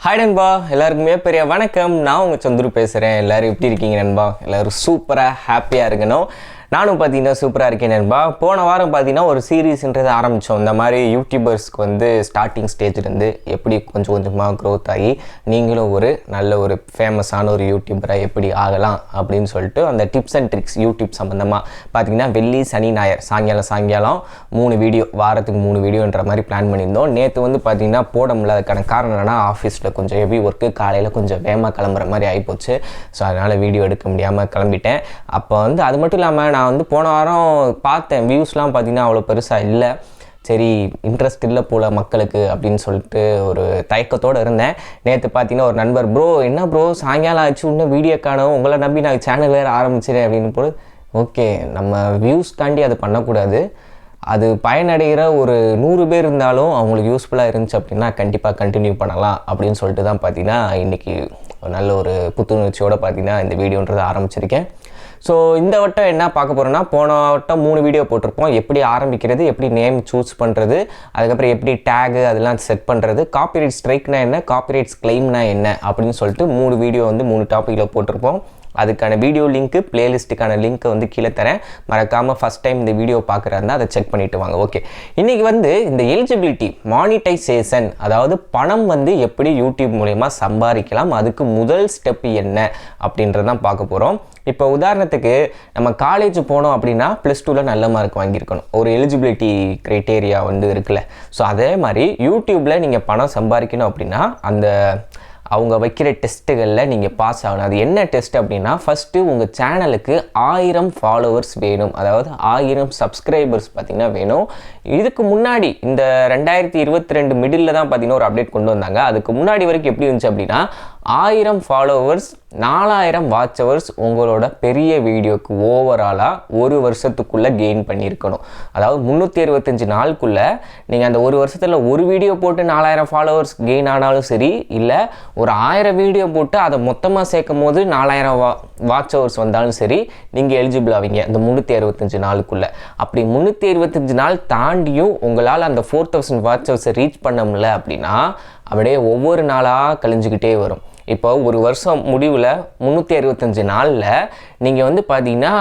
Hi நண்பா, எல்லாருக்குமே பெரிய வணக்கம். நான் உங்கள் சந்துரு பேசுகிறேன். எல்லோரும் எப்படி இருக்கீங்க நண்பா? எல்லோரும் சூப்பராக ஹாப்பியாக இருக்கணும். நானும் பார்த்தீங்கன்னா சூப்பராக இருக்கேன் நண்பா. போன வாரம் பார்த்தீங்கன்னா ஒரு சீரீஸ்ன்றது ஆரம்பித்தோம். இந்த மாதிரி யூடியூபர்ஸ்க்கு வந்து ஸ்டார்டிங் ஸ்டேஜ்லேருந்து எப்படி கொஞ்சம் கொஞ்சமாக க்ரோத் ஆகி நீங்களும் ஒரு நல்ல ஒரு ஃபேமஸான ஒரு யூடியூபராக எப்படி ஆகலாம் அப்படின்னு சொல்லிட்டு அந்த டிப்ஸ் அண்ட் ட்ரிக்ஸ் யூடியூப் சம்மந்தமாக பார்த்தீங்கன்னா வெள்ளி சனி ஞாயிறு சாயங்காலம் 3 வீடியோ, வாரத்துக்கு 3 வீடியோன்ற மாதிரி பிளான் பண்ணியிருந்தோம். நேற்று வந்து பார்த்தீங்கன்னா போட முடியல. அதுக்கான காரணம் என்னன்னா, ஆஃபீஸில் கொஞ்சம் ஹெவி ஒர்க்கு, காலையில் கொஞ்சம் வேகமாக கிளம்புற மாதிரி ஆகிப்போச்சு. ஸோ அதனால் வீடியோ எடுக்க முடியாமல் கிளம்பிட்டேன். அப்போ வந்து அது மட்டும் இல்லாமல் நான் வந்து போன வாரம் பார்த்தேன், வியூஸ்லாம் பார்த்தீங்கன்னா அவ்வளோ பெருசாக இல்லை. சரி, இன்ட்ரெஸ்ட் இல்லை போல் மக்களுக்கு அப்படின்னு சொல்லிட்டு ஒரு தயக்கத்தோடு இருந்தேன். நேற்று பார்த்தீங்கன்னா ஒரு நண்பர், ப்ரோ என்ன ப்ரோ சாயங்காலம் ஆச்சு இன்னும் வீடியோ காணும், உங்களை நம்பி நான் சேனல் வேறு ஆரம்பிச்சிடேன் அப்படின்னு போது, ஓகே நம்ம வியூஸ்காண்டி அது பண்ணக்கூடாது. அது பயனடைகிற ஒரு 100 பேர் இருந்தாலும் அவங்களுக்கு யூஸ்ஃபுல்லாக இருந்துச்சு அப்படின்னா கண்டிப்பாக கண்டினியூ பண்ணலாம் அப்படின்னு சொல்லிட்டு தான் பார்த்தீங்கன்னா இன்றைக்கி நல்ல ஒரு புத்துணர்ச்சியோடு பார்த்தீங்கன்னா இந்த வீடியோன்றதை ஆரம்பிச்சிருக்கேன். ஸோ இந்த வட்டம் என்ன பார்க்க போகிறோன்னா, போன வட்டம் 3 வீடியோ போட்டிருப்போம். எப்படி ஆரம்பிக்கிறது, எப்படி நேம் சூஸ் பண்ணுறது, அதுக்கப்புறம் எப்படி டேகு அதெல்லாம் செட் பண்ணுறது, காப்பிரைட் ஸ்ட்ரைக்னா என்ன, காப்பிரைட்ஸ் கிளைம்னா என்ன அப்படின்னு சொல்லிட்டு 3 வீடியோ வந்து 3 டாப்பிக்கில் போட்டிருப்போம். அதுக்கான வீடியோ லிங்க்கு, பிளேலிஸ்ட்டுக்கான லிங்க்கை வந்து கீழே தரேன். மறக்காமல் ஃபஸ்ட் டைம் இந்த வீடியோ பார்க்குறாருந்தா அதை செக் பண்ணிவிட்டு வாங்க. ஓகே, இன்றைக்கி வந்து இந்த எலிஜிபிலிட்டி மானிட்டைசேஷன், அதாவது பணம் வந்து எப்படி யூடியூப் மூலயமா சம்பாதிக்கலாம், அதுக்கு முதல் ஸ்டெப் என்ன அப்படின்றதான் பார்க்க போகிறோம். இப்போ உதாரணத்துக்கு நம்ம காலேஜ் போனோம் அப்படின்னா +2ல் நல்ல மார்க் வாங்கியிருக்கணும், ஒரு எலிஜிபிலிட்டி க்ரைட்டேரியா வந்து இருக்குல்ல. ஸோ அதே மாதிரி யூடியூப்பில் நீங்கள் பணம் சம்பாதிக்கணும் அப்படின்னா அந்த அவங்க வைக்கிற டெஸ்ட்டுகளில் நீங்கள் பாஸ் ஆகணும். அது என்ன டெஸ்ட் அப்படின்னா, ஃபஸ்ட்டு உங்கள் சேனலுக்கு 1000 ஃபாலோவர்ஸ் வேணும், அதாவது 1000 சப்ஸ்கிரைபர்ஸ் பார்த்திங்கன்னா வேணும். இதுக்கு முன்னாடி இந்த 2022 மிடில் தான் பார்த்திங்கன்னா ஒரு அப்டேட் கொண்டு வந்தாங்க. அதுக்கு முன்னாடி வரைக்கும் எப்படி இருந்துச்சு அப்படின்னா, 1000 ஃபாலோவர்ஸ் 4000 வாட்ச் ஹவர்ஸ் உங்களோட பெரிய வீடியோக்கு ஓவராலாக ஒரு வருஷத்துக்குள்ளே கெயின் பண்ணியிருக்கணும். அதாவது 365 நாளுக்குள்ளே நீங்கள் அந்த ஒரு வருஷத்தில் ஒரு வீடியோ போட்டு 4000 ஃபாலோவர்ஸ் கெயின் ஆனாலும் சரி, இல்லை ஒரு 1000 வீடியோ போட்டு அதை மொத்தமாக சேர்க்கும் போது 4000 வாட்ச் ஹவர்ஸ் வந்தாலும் சரி, நீங்கள் எலிஜிபிள் ஆவீங்க அந்த 365 நாளுக்குள்ளே. அப்படி 365 நாள் தாண்டியும் உங்களால் அந்த 4000 வாட்ச் ஹவர்ஸை ரீச் பண்ண முடியல அப்படின்னா அப்படியே ஒவ்வொரு நாளாக கழிஞ்சிக்கிட்டே வரும். இப்போ ஒரு வருஷம் முடிவில் 365 நாளில் நீங்கள் வந்து பார்த்தீங்கன்னா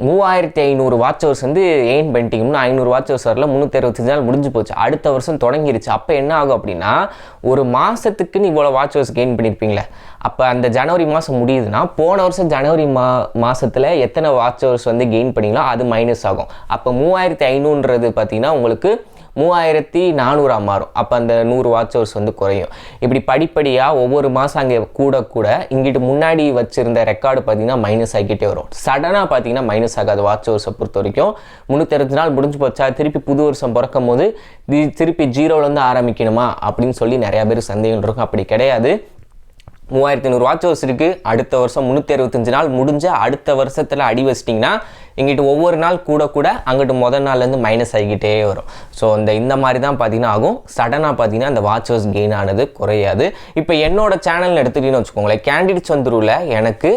3500 வாட்ச் ஹவர்ஸ் வந்து எயின் பண்ணிட்டீங்கன்னா 500 வாட்ச் ஹவர்ஸ் வரல, 365 நாள் முடிஞ்சு போச்சு. அடுத்த வருஷம் தொடங்கிருச்சு. அப்போ என்ன ஆகும் அப்படின்னா, ஒரு மாதத்துக்கு நீ இவ்வளோ வாட்ச் ஹவர்ஸ் கெயின் பண்ணியிருப்பீங்களே, அப்போ அந்த ஜனவரி மாதம் முடியுதுன்னா போன வருஷம் ஜனவரி மாதத்தில் எத்தனை வாட்ச் ஹவர்ஸ் வந்து கெயின் பண்ணிங்களோ அது மைனஸ் ஆகும். அப்போ 3500ன்றது பார்த்தீங்கன்னா உங்களுக்கு 3400 மாறும். அப்போ அந்த 100 வாட்ச் ஹவர்ஸ் வந்து குறையும். இப்படி படிப்படியாக ஒவ்வொரு மாதம் அங்கே கூட இங்கிட்டு முன்னாடி வச்சுருந்த ரெக்கார்டு பார்த்தீங்கன்னா மைனஸ் ஆகிக்கிட்டே வரும். சடனாக பார்த்தீங்கன்னா மைனஸ் ஆகாது வாட்ச் ஹவர்ஸை பொறுத்த வரைக்கும். 365 நாள் முடிஞ்சு போச்சா, திருப்பி புது வருஷம் பிறக்கும் போது திருப்பி 0லேருந்து ஆரம்பிக்கணுமா அப்படின்னு சொல்லி நிறையா பேர் சந்தேகம் இருக்கும். அப்படி கிடையாது. 3500 வாட்ச் ஹவர்ஸ் இருக்குது. அடுத்த வருஷம் 365 நாள் முடிஞ்ச அடுத்த வருஷத்தில் அடி வச்சிட்டிங்கன்னா இங்கிட்டு ஒவ்வொரு நாள் கூட அங்கிட்டு முதல் நாள்லேருந்து மைனஸ் ஆகிக்கிட்டே வரும். ஸோ இந்த மாதிரி தான் பார்த்தீங்கன்னா ஆகும். சடனாக பார்த்தீங்கன்னா அந்த வாட்ச் ஹவர்ஸ் கெயின் ஆனது குறையாது. இப்போ என்னோட சேனல் எடுத்துக்கிட்டீங்கன்னு வச்சுக்கோங்களேன், கேண்டிட் சந்துருவில் எனக்கு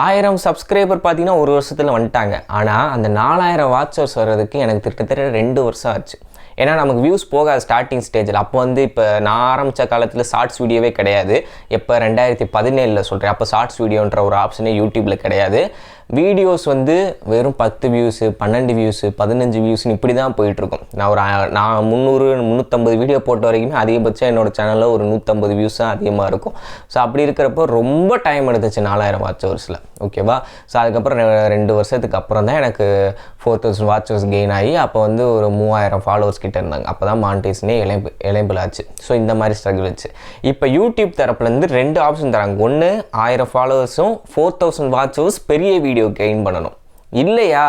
1000 சப்ஸ்கிரைபர் பார்த்தீங்கன்னா ஒரு வருஷத்தில் வந்துட்டாங்க. ஆனால் அந்த 4000 வாட்ச் ஹவர்ஸ் வர்றதுக்கு எனக்கு கிட்டத்தட்ட 2 வருஷம் ஆச்சு. ஏன்னா நமக்கு வியூஸ் போகாது ஸ்டார்டிங் ஸ்டேஜில். அப்போ வந்து இப்போ நான் ஆரம்பித்த காலத்தில் ஷார்ட்ஸ் வீடியோவே கிடையாது. எப்போ 2017 சொல்கிறேன். அப்போ ஷார்ட்ஸ் வீடியோன்ற ஒரு ஆப்ஷனே யூடியூப்பில் கிடையாது. வீடியோஸ் வந்து வெறும் 10 வியூஸு, 12 வியூஸு, 15 வியூஸ்னு இப்படி தான் போயிட்டுருக்கும். நான் 300-350 வீடியோ போட்ட வரைக்குமே அதிகபட்சம் என்னோடய சேனலில் ஒரு 150 வியூஸ் தான் அதிகமாக இருக்கும். ஸோ அப்படி இருக்கிறப்போ ரொம்ப டைம் எடுத்துச்சு 4000 வாட்ச் ஹவர்ஸில். ஓகேவா? ஸோ அதுக்கப்புறம் 2 வருஷத்துக்கு அப்புறம் தான் எனக்கு 4000 வாட்ச் ஹவர்ஸ் கெயின் ஆகி அப்போ வந்து ஒரு 3000 ஃபாலோவர்ஸ் கிட்ட இருந்தாங்க. அப்போ தான் மானிட்டைசேஷனே எலேபிள் ஆச்சு. ஸோ இந்த மாதிரி ஸ்ட்ரகிள் வச்சு இப்போ யூடியூப் தரப்புலேருந்து 2 ஆப்ஷன் தராங்க. ஒன்று 1000 ஃபாலோவர்ஸும் 4000 வாட்ச் ஹவர்ஸ் பெரிய வீடியோ கெயின் பண்ணணும். இல்லையா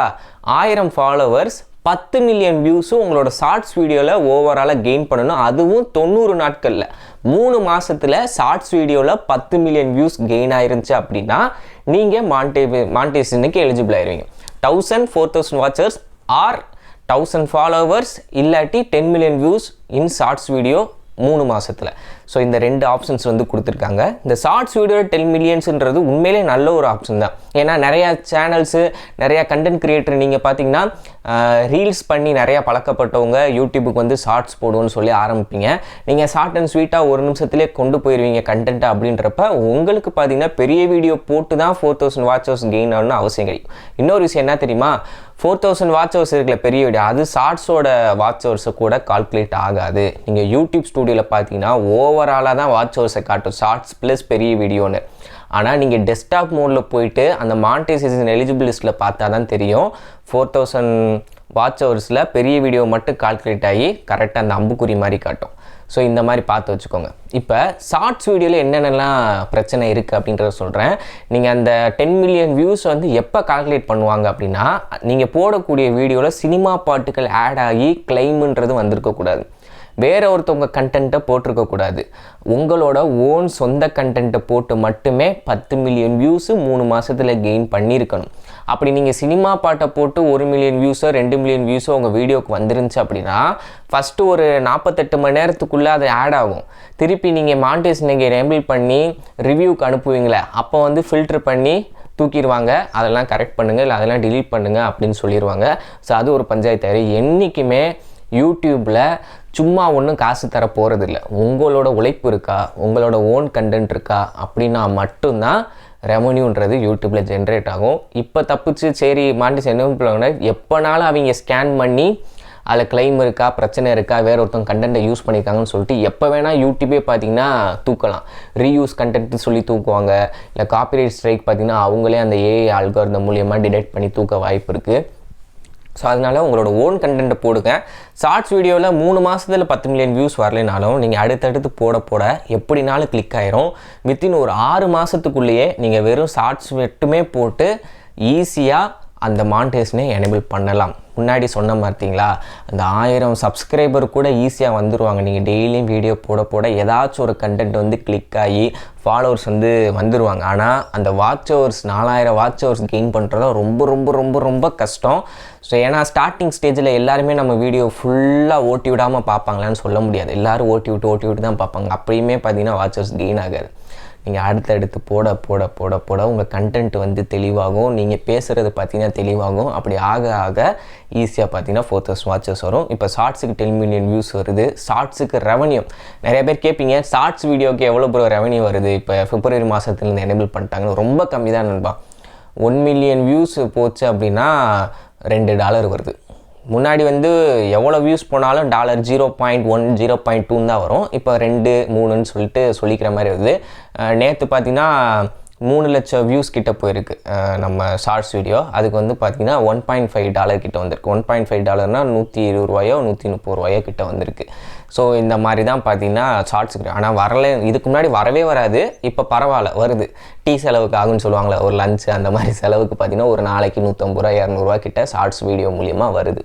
1000 ஃபாலோவர்ஸ் 10 மில்லியன் வியூஸும் உங்களோட ஷார்ட்ஸ் வீடியோவில் ஓவராலாக கெயின் பண்ணணும். அதுவும் 90 நாட்களில் 3 மாதத்தில் ஷார்ட்ஸ் வீடியோவில் 10 மில்லியன் வியூஸ் கெயின் ஆயிருந்துச்சு அப்படின்னா நீங்கள் மானிட்டைசேஷனுக்கு எலிஜிபிள் ஆயிருவீங்க. 1000 4000 வாட்சர்ஸ் ஆர் 1000 ஃபாலோவர்ஸ் இல்லாட்டி 10 million views in shorts video 3 மாதத்தில். ஸோ இந்த 2 ஆப்ஷன்ஸ் வந்து கொடுத்துருக்காங்க. இந்த ஷார்ட்ஸ் வீடியோ 10 மில்லியன்ஸ்ன்றது உண்மையிலே நல்ல ஒரு ஆப்ஷன் தான். ஏன்னா நிறையா சேனல்ஸு, நிறையா கண்டென்ட் கிரியேட்டர் நீங்கள் பார்த்தீங்கன்னா ரீல்ஸ் பண்ணி நிறையா பழக்கப்பட்டவங்க யூடியூபுக்கு வந்து ஷார்ட்ஸ் போடுவோன்னு சொல்லி ஆரம்பிப்பீங்க. நீங்கள் ஷார்ட் அண்ட் ஸ்வீட்டாக ஒரு நிமிஷத்துலேயே கொண்டு போயிடுவீங்க கண்டென்ட்டை அப்படின்றப்ப உங்களுக்கு பார்த்தீங்கன்னா பெரிய வீடியோ போட்டு தான் 4000 வாட்ச் ஹவர்ஸ் கெயின் ஆகணும்னு அவசியம் கிடைக்கும். இன்னொரு விஷயம் என்ன தெரியுமா, 4000 வாட்ச் ஹவர்ஸ் இருக்கிற பெரிய வீடியோ அது ஷார்ட்ஸோட வாட்ச் ஹவர்ஸை கூட கால்குலேட் ஆகாது. நீங்கள் யூடியூப் ஸ்டூடியோவில் பார்த்தீங்கன்னா ஓவராலாக தான் வாட்ச் ஹவர்ஸை காட்டும், ஷார்ட்ஸ் ப்ளஸ் பெரிய வீடியோன்னு. ஆனால் நீங்கள் டெஸ்க்டாப் மோடில் போயிட்டு அந்த மானிட்டைசேஷன் எலிஜிபிள் லிஸ்ட்டில் பார்த்தா தான் தெரியும் 4000 வாட்ச் ஹவர்ஸில் பெரிய வீடியோ மட்டும் கால்குலேட் ஆகி கரெக்டாக அந்த அம்புக்குறி மாதிரி காட்டும். ஸோ இந்த மாதிரி பார்த்து வச்சுக்கோங்க. இப்போ ஷார்ட்ஸ் வீடியோவில் என்னென்னலாம் பிரச்சனை இருக்குது அப்படின்றத சொல்கிறேன். நீங்கள் அந்த 10 மில்லியன் வியூஸ் வந்து எப்போ கால்குலேட் பண்ணுவாங்க அப்படின்னா, நீங்கள் போடக்கூடிய வீடியோவில் சினிமா பாட்டுகள் ஆட் ஆகி கிளைமுன்றது வந்திருக்கக்கூடாது. வேற ஒருத்தவங்க கண்டென்ட்டை போட்டிருக்கக்கூடாது. உங்களோட ஓன் சொந்த கண்டென்ட்டை போட்டு மட்டுமே 10 மில்லியன் வியூஸு 3 மாதத்தில் கெயின் பண்ணியிருக்கணும். அப்படி நீங்கள் சினிமா பாட்டை போட்டு 1 மில்லியன் வியூஸோ 2 மில்லியன் வியூஸோ உங்கள் வீடியோக்கு வந்துருந்துச்சு அப்படின்னா ஃபஸ்ட்டு ஒரு 48 மணி நேரத்துக்குள்ளே அது ஆட் ஆகும். திருப்பி நீங்கள் மானிட்டைசேஷன் எனேபிள் பண்ணி ரிவ்யூக்கு அனுப்புவீங்களே, அப்போ வந்து ஃபில்டர் பண்ணி தூக்கிடுவாங்க. அதெல்லாம் கரெக்ட் பண்ணுங்கள், இல்லை அதெல்லாம் டிலீட் பண்ணுங்கள் அப்படின்னு சொல்லிடுவாங்க. ஸோ அது ஒரு பஞ்சாயத்து. என்றைக்குமே யூடியூப்பில் சும்மா ஒன்றும் காசு தர போகிறதில்ல. உங்களோட உழைப்பு இருக்கா, உங்களோட ஓன் கண்டென்ட் இருக்கா அப்படின்னா மட்டும்தான் ரெவன்யூன்றது யூடியூப்பில் ஜென்ரேட் ஆகும். இப்போ தப்பிச்சு சரி மானிட்டைசேஷன் என்ன எப்போனாலும் அவங்க ஸ்கேன் பண்ணி அதில் கிளைம் இருக்கா, பிரச்சனை இருக்கா, வேற ஒருத்தவங்க கண்டென்ட்டை யூஸ் பண்ணியிருக்காங்கன்னு சொல்லிட்டு எப்போ வேணால் யூடியூபே பார்த்தீங்கன்னா தூக்கலாம். ரீயூஸ் கண்டென்ட் சொல்லி தூக்குவாங்க. இல்லை காப்பிரைட் ஸ்ட்ரைக் பார்த்தீங்கன்னா அவங்களே அந்த ஏஐ ஆல்காரிதம் மூலியமாக டிடெக்ட் பண்ணி தூக்க வாய்ப்பு இருக்குது. ஸோ அதனால் உங்களோட ஓன் கண்டென்ட்டை போடுங்க. ஷார்ட்ஸ் வீடியோவில் 3 மாதத்தில் 10 மில்லியன் வியூஸ் வரலைனாலும் நீங்கள் அடுத்தடுத்து போட எப்படினாலும் கிளிக் ஆயிரும். வித்தின் ஒரு 6 மாதத்துக்குள்ளேயே நீங்கள் வெறும் ஷார்ட்ஸ் மட்டுமே போட்டு ஈஸியாக அந்த மானிட்டைசேஷனை எனேபிள் பண்ணலாம். முன்னாடி சொன்ன பார்த்தீங்களா, அந்த 1000 சப்ஸ்கிரைபர் கூட ஈஸியாக வந்துடுவாங்க. நீங்கள் டெய்லியும் வீடியோ போட ஏதாச்சும் ஒரு கண்டென்ட் வந்து கிளிக் ஆகி ஃபாலோவர்ஸ் வந்து வந்துடுவாங்க. ஆனால் அந்த watch hours 4000 watch hours gain பண்ணுறதா ரொம்ப ரொம்ப ரொம்ப ரொம்ப கஷ்டம். ஸோ ஏன்னா ஸ்டார்டிங் ஸ்டேஜில் எல்லாருமே நம்ம வீடியோ ஃபுல்லாக ஓட்டி விடாமல் பார்ப்பாங்களான்னு சொல்ல முடியாது. எல்லோரும் ஓட்டி விட்டு தான் பார்ப்பாங்க. அப்படியுமே பார்த்தீங்கன்னா வாட்ச் ஹவர்ஸ் கெயின் ஆகாது. நீங்கள் அடுத்தடுத்து போட உங்கள் கண்டென்ட் வந்து தெளிவாகும். நீங்கள் பேசுகிறது பார்த்தீங்கன்னா தெளிவாகும். அப்படி ஆக ஈஸியாக பார்த்தீங்கன்னா 4000 வாட்சஸ் வரும். இப்போ ஷார்ட்ஸுக்கு 10 மில்லியன் வியூஸ் வருது. ஷார்ட்ஸுக்கு ரெவன்யூ நிறைய பேர் கேட்பீங்க, ஷார்ட்ஸ் வீடியோக்கு எவ்வளோ ரெவன்யூ வருது இப்போ பிப்ரவரி மாதத்துலேருந்து எனேபிள் பண்ணிட்டாங்கன்னு. ரொம்ப கம்மி தான் நண்பா. 1 மில்லியன் வியூஸ் போச்சு அப்படின்னா $2 வருது. முன்னாடி வந்து எவ்வளோ வியூஸ் போனாலும் $0.1 0.2 தான் வரும். இப்போ 2 3ன்னு சொல்லிக்கிற மாதிரி வருது. நேற்று பார்த்தீங்கன்னா 3 லட்சம் வியூஸ் கிட்ட போயிருக்கு நம்ம ஷார்ட்ஸ் வீடியோ. அதுக்கு வந்து பார்த்தீங்கன்னா $1.5 கிட்ட வந்திருக்கு. $1.5னா $120 $130 கிட்ட வந்திருக்கு. ஸோ இந்த மாதிரி தான் பார்த்தீங்கன்னா ஷார்ட்ஸுக்கு. ஆனால் இதுக்கு முன்னாடி வரவே வராது. இப்போ பரவாயில்ல வருது. டீ செலவுக்கு ஆகுன்னு சொல்லுவாங்களே, ஒரு லஞ்சு அந்த மாதிரி செலவுக்கு பார்த்தீங்கன்னா ஒரு நாளைக்கு $150 $200 கிட்ட ஷார்ட்ஸ் வீடியோ மூலியமாக வருது.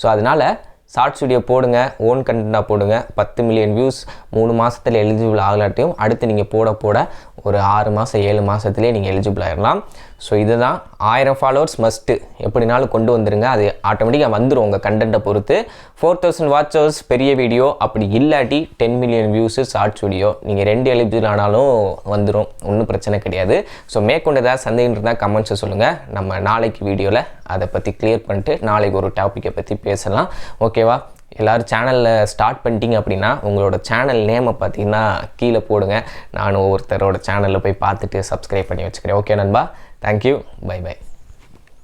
ஸோ அதனால் ஷார்ட்ஸ் வீடியோ போடுங்க, ஓன் கண்டென்ட்டாக போடுங்க. 10 மில்லியன் வியூஸ் 3 மாதத்தில் எலிஜிபிள் ஆகலாட்டையும் அடுத்து நீங்கள் போட ஒரு 6 மாதம் 7 மாதத்துலேயே நீங்கள் எலிஜிபிள் ஆகிடலாம். ஸோ இதுதான் 1000 ஃபாலோவர்ஸ் மஸ்ட்டு எப்படினாலும் கொண்டு வந்துடுங்க. அது ஆட்டோமேட்டிக்காக வந்துடும் உங்கள் கண்டென்ட்டை பொறுத்து. 4000 வாட்ச் ஹவர்ஸ் பெரிய வீடியோ, அப்படி இல்லாட்டி 10 மில்லியன் வியூஸு ஷார்ட்ஸ் வீடியோ, நீங்கள் 2 எலிஜிபிள் ஆனாலும் வந்துடும், ஒன்றும் பிரச்சனை கிடையாது. ஸோ மேற்கொண்டு ஏதாவது சந்தேகம் இருந்தால் கமெண்ட்ஸை சொல்லுங்கள். நம்ம நாளைக்கு வீடியோவில் அதை பற்றி கிளியர் பண்ணிட்டு நாளைக்கு ஒரு டாப்பிக்கை பற்றி பேசலாம். ஓகேவா? எல்லோரும் சேனலில் ஸ்டார்ட் பண்ணிட்டீங்க அப்படின்னா உங்களோட சேனல் நேமை பார்த்தீங்கன்னா கீழே போடுங்க. நான் ஒவ்வொருத்தரோட சேனலில் போய் பார்த்துட்டு சப்ஸ்கிரைப் பண்ணி வச்சுக்கிறேன். ஓகே நண்பா, தேங்க்யூ, பை பை.